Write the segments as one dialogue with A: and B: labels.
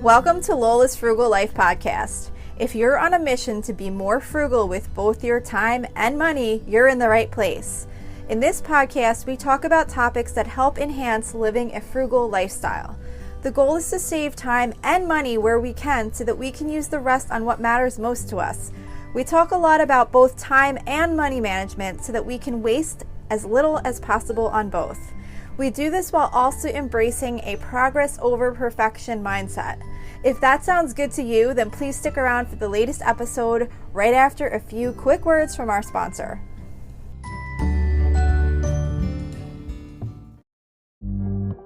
A: Welcome to Lola's Frugal Life Podcast. If you're on a mission to be more frugal with both your time and money, you're in the right place. In this podcast, we talk about topics that help enhance living a frugal lifestyle. The goal is to save time and money where we can so that we can use the rest on what matters most to us. We talk a lot about both time and money management so that we can waste as little as possible on both. We do this while also embracing a progress over perfection mindset. If that sounds good to you, then please stick around for the latest episode right after a few quick words from our sponsor.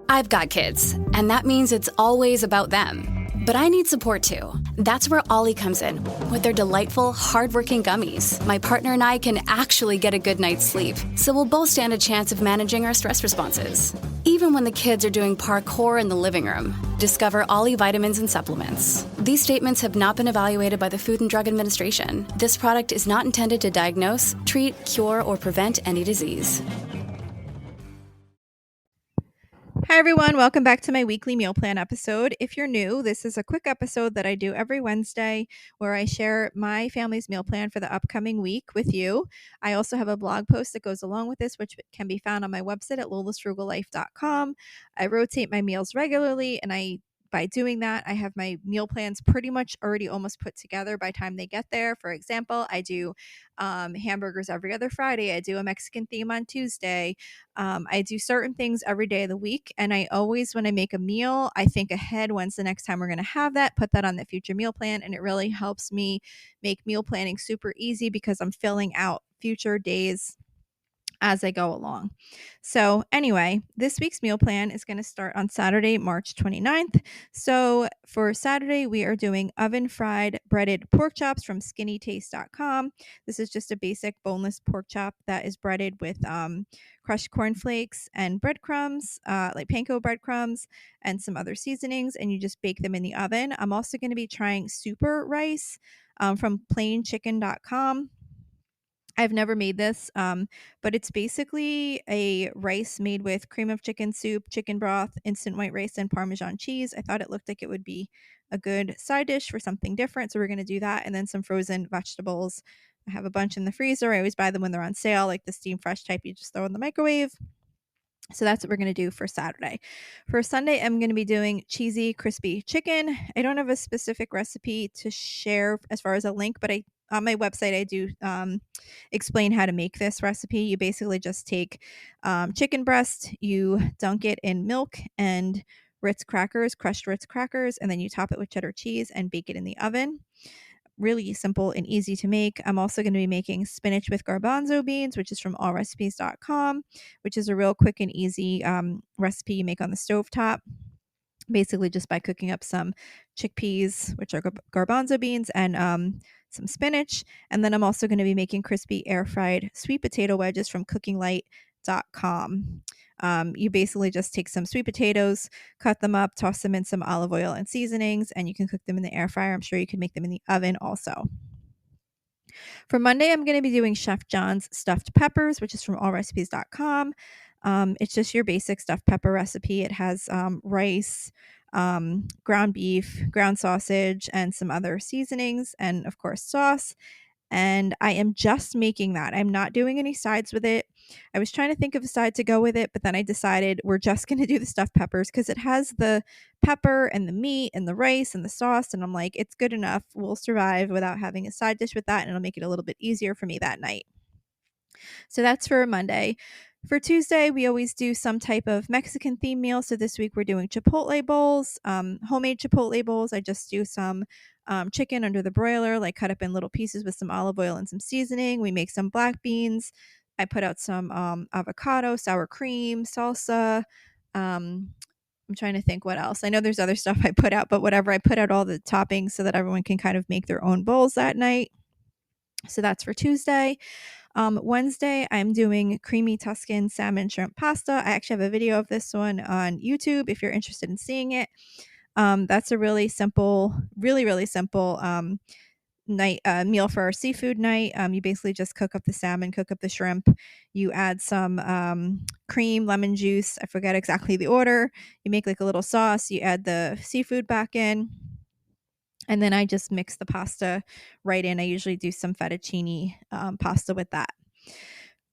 B: I've got kids, and that means it's always about them. But I need support too. That's where Ollie comes in. With their delightful, hardworking gummies, my partner and I can actually get a good night's sleep, so we'll both stand a chance of managing our stress responses. Even when the kids are doing parkour in the living room, discover Ollie vitamins and supplements. These statements have not been evaluated by the Food and Drug Administration. This product is not intended to diagnose, treat, cure, or prevent any disease.
A: Hi everyone, welcome back to my weekly meal plan episode. If you're new, this is a quick episode that I do every Wednesday where I share my family's meal plan for the upcoming week with you. I also have a blog post that goes along with this, which can be found on my website at lolasfrugallife.com. I rotate my meals regularly, and by doing that, I have my meal plans pretty much already almost put together by the time they get there. For example, I do hamburgers every other Friday. I do a Mexican theme on Tuesday. I do certain things every day of the week. And I always, when I make a meal, I think ahead when's the next time we're going to have that, put that on the future meal plan. And it really helps me make meal planning super easy because I'm filling out future days as I go along. So anyway, this week's meal plan is going to start on Saturday, March 29th. So for Saturday, we are doing oven fried breaded pork chops from skinnytaste.com. This is just a basic boneless pork chop that is breaded with crushed cornflakes and breadcrumbs, like panko breadcrumbs and some other seasonings, and you just bake them in the oven. I'm also going to be trying super rice from plainchicken.com. I've never made this, but it's basically a rice made with cream of chicken soup, chicken broth, instant white rice, and Parmesan cheese. I thought it looked like it would be a good side dish for something different, so we're going to do that. And then some frozen vegetables. I have a bunch in the freezer. I always buy them when they're on sale, like the steam fresh type you just throw in the microwave. So that's what we're going to do for Saturday. For Sunday, I'm going to be doing cheesy, crispy chicken. I don't have a specific recipe to share as far as a link, but on my website, I do explain how to make this recipe. You basically just take chicken breast, you dunk it in milk and Ritz crackers, crushed Ritz crackers, and then you top it with cheddar cheese and bake it in the oven. Really simple and easy to make. I'm also going to be making spinach with garbanzo beans, which is from allrecipes.com, which is a real quick and easy recipe you make on the stovetop. Basically just by cooking up some chickpeas, which are garbanzo beans, and some spinach. And then I'm also going to be making crispy air fried sweet potato wedges from cookinglight.com. You basically just take some sweet potatoes, cut them up, toss them in some olive oil and seasonings, and you can cook them in the air fryer. I'm sure you can make them in the oven also. For Monday, I'm going to be doing Chef John's stuffed peppers, which is from allrecipes.com. It's just your basic stuffed pepper recipe. It has rice, ground beef, ground sausage, and some other seasonings, and of course sauce. And I am just making that. I'm not doing any sides with it. I was trying to think of a side to go with it, but then I decided we're just going to do the stuffed peppers because it has the pepper and the meat and the rice and the sauce. And I'm like, it's good enough. We'll survive without having a side dish with that. And it'll make it a little bit easier for me that night. So that's for Monday. For Tuesday, we always do some type of Mexican themed meal. So this week we're doing Chipotle bowls, homemade Chipotle bowls. I just do some chicken under the broiler, like cut up in little pieces with some olive oil and some seasoning. We make some black beans. I put out some avocado, sour cream, salsa. I'm trying to think what else. I know there's other stuff I put out, but whatever. I put out all the toppings so that everyone can kind of make their own bowls that night. So that's for Tuesday. Wednesday, I'm doing creamy Tuscan salmon shrimp pasta. I actually have a video of this one on YouTube if you're interested in seeing it. That's a really simple, really simple night meal for our seafood night. You basically just cook up the salmon, cook up the shrimp. You add some cream, lemon juice. I forget exactly the order. You make like a little sauce. You add the seafood back in. And then I just mix the pasta right in. I usually do some fettuccine pasta with that.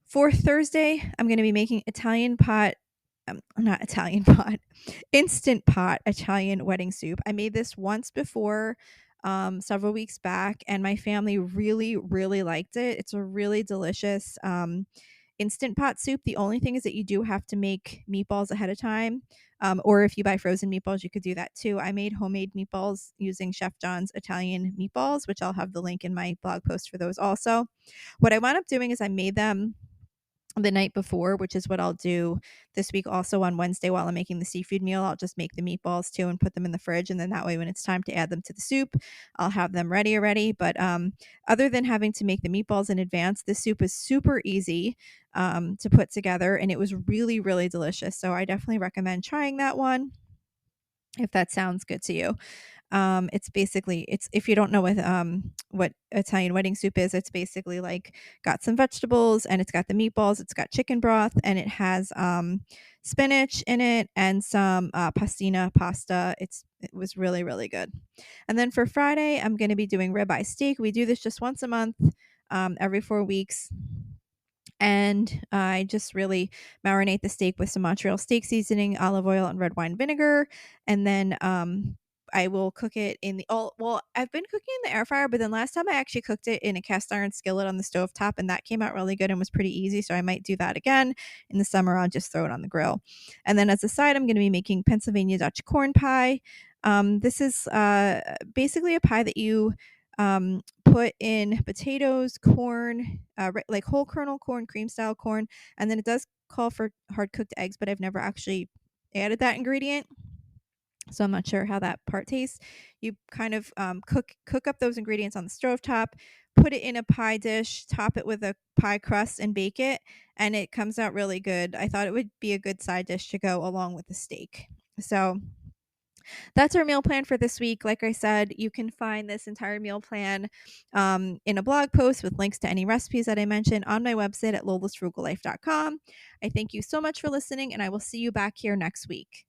A: For Thursday, I'm going to be making instant pot Italian wedding soup. I made this once before, several weeks back, and my family really, really liked it. It's a really delicious instant pot soup. The only thing is that you do have to make meatballs ahead of time. Or if you buy frozen meatballs, you could do that too. I made homemade meatballs using Chef John's Italian meatballs, which I'll have the link in my blog post for those also. What I wound up doing is I made them the night before, which is what I'll do this week also on Wednesday while I'm making the seafood meal. I'll just make the meatballs too and put them in the fridge. And then that way, when it's time to add them to the soup, I'll have them ready already. But other than having to make the meatballs in advance, this soup is super easy to put together. And it was really, really delicious. So I definitely recommend trying that one if that sounds good to you. It's if you don't know what Italian wedding soup is, it's basically like got some vegetables and it's got the meatballs, it's got chicken broth, and it has spinach in it and some pastina pasta. It was really, really good. And then for Friday, I'm going to be doing ribeye steak. We do this just once a month, every 4 weeks. And I just really marinate the steak with some Montreal steak seasoning, olive oil, and red wine vinegar. And then I will cook it in I've been cooking in the air fryer, but then last time I actually cooked it in a cast iron skillet on the stove top, and that came out really good and was pretty easy. So I might do that again. In the summer, I'll just throw it on the grill. And then as a side, I'm going to be making Pennsylvania Dutch corn pie. This is basically a pie that you put in potatoes, corn, like whole kernel corn, cream style corn, and then it does call for hard cooked eggs, but I've never actually added that ingredient, so I'm not sure how that part tastes. You kind of cook up those ingredients on the stovetop, put it in a pie dish, top it with a pie crust, and bake it, and it comes out really good. I thought it would be a good side dish to go along with the steak. So that's our meal plan for this week. Like I said, you can find this entire meal plan in a blog post with links to any recipes that I mentioned on my website at lolasfrugallife.com. I thank you so much for listening, and I will see you back here next week.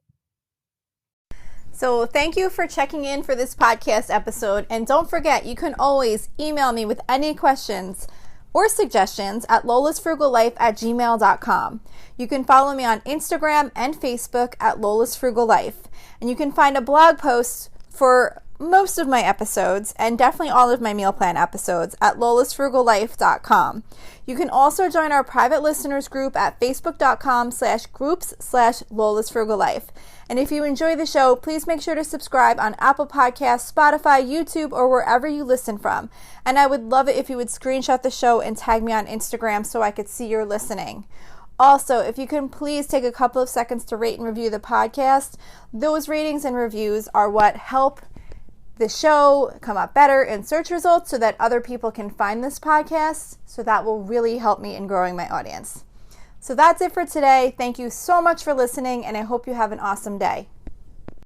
A: So thank you for checking in for this podcast episode. And don't forget, you can always email me with any questions or suggestions at lolasfrugallife@gmail.com. You can follow me on Instagram and Facebook at Lola's Frugal Life. And you can find a blog post for most of my episodes and definitely all of my meal plan episodes at lolasfrugallife.com. You can also join our private listeners group at facebook.com/groups/lolasfrugallife. And if you enjoy the show, please make sure to subscribe on Apple Podcasts, Spotify, YouTube, or wherever you listen from. And I would love it if you would screenshot the show and tag me on Instagram so I could see you're listening. Also, if you can please take a couple of seconds to rate and review the podcast. Those ratings and reviews are what help the show come up better in search results so that other people can find this podcast. So that will really help me in growing my audience. So that's it for today. Thank you so much for listening, and I hope you have an awesome day.